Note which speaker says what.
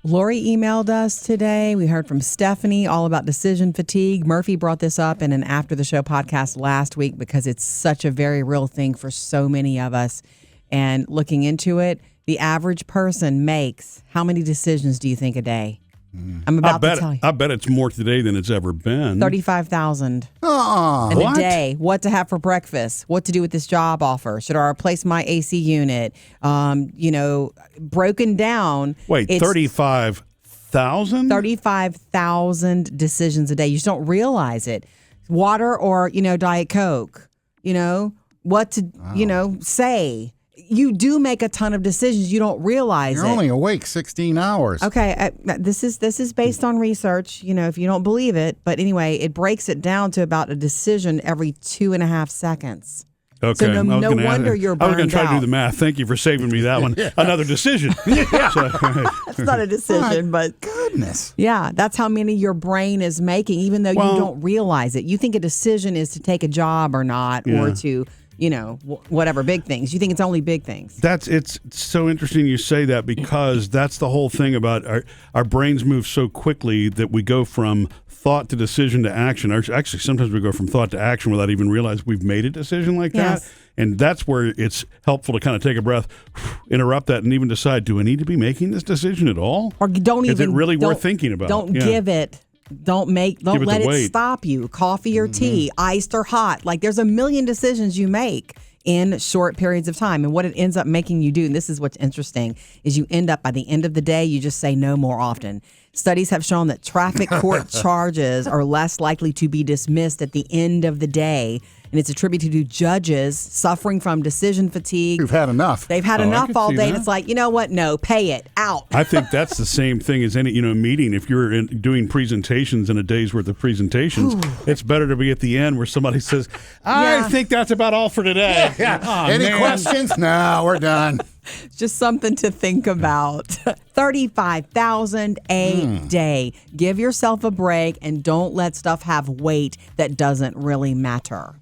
Speaker 1: Lori emailed us today. We heard from Stephanie all about decision fatigue. Murphy brought this up in an After the Show podcast last week because it's such a very real thing for so many of us. And looking into it, the average person makes how many decisions do you think a day? I'm about to tell you.
Speaker 2: I bet it's more today than it's ever been.
Speaker 1: 35,000 in a day. What to have for breakfast? What to do with this job offer? Should I replace my AC unit? Broken down.
Speaker 2: Wait, 35,000?
Speaker 1: 35,000 decisions a day. You just don't realize it. Water or, Diet Coke. What to, say. You do make a ton of decisions. You don't realize
Speaker 3: You're only awake 16 hours.
Speaker 1: Okay, this is based on research, if you don't believe it. But anyway, it breaks it down to about a decision every 2.5 seconds.
Speaker 2: Okay.
Speaker 1: So no wonder you're burned out.
Speaker 2: I was going to try to do the math. Thank you for saving me that one. Another decision.
Speaker 1: That's not a decision, but
Speaker 3: goodness.
Speaker 1: Yeah, that's how many your brain is making, even though you don't realize it. You think a decision is to take a job or not, or to whatever, big things. You think it's only big things.
Speaker 2: It's so interesting you say that, because that's the whole thing about our brains move so quickly that we go from thought to decision to action. Actually, sometimes we go from thought to action without even realizing we've made a decision like that. And that's where it's helpful to kind of take a breath, interrupt that, and even decide, do I need to be making this decision at all?
Speaker 1: Or
Speaker 2: Is it really worth thinking about?
Speaker 1: Don't give it. Don't let it stop you. Coffee or tea, iced or hot. Like, there's a million decisions you make in short periods of time. And what it ends up making you do, and this is what's interesting, is you end up, by the end of the day, you just say no more often. Studies have shown that traffic court charges are less likely to be dismissed at the end of the day. And it's attributed to judges suffering from decision fatigue.
Speaker 3: Who've had enough.
Speaker 1: They've had enough all day. And it's like, you know what? No, pay it out.
Speaker 2: I think that's the same thing as any meeting. If you're doing presentations in a day's worth of presentations, it's better to be at the end where somebody says, I think that's about all for today.
Speaker 3: Oh, any questions? No, we're done.
Speaker 1: Just something to think about. 35,000 a day. Give yourself a break and don't let stuff have weight that doesn't really matter.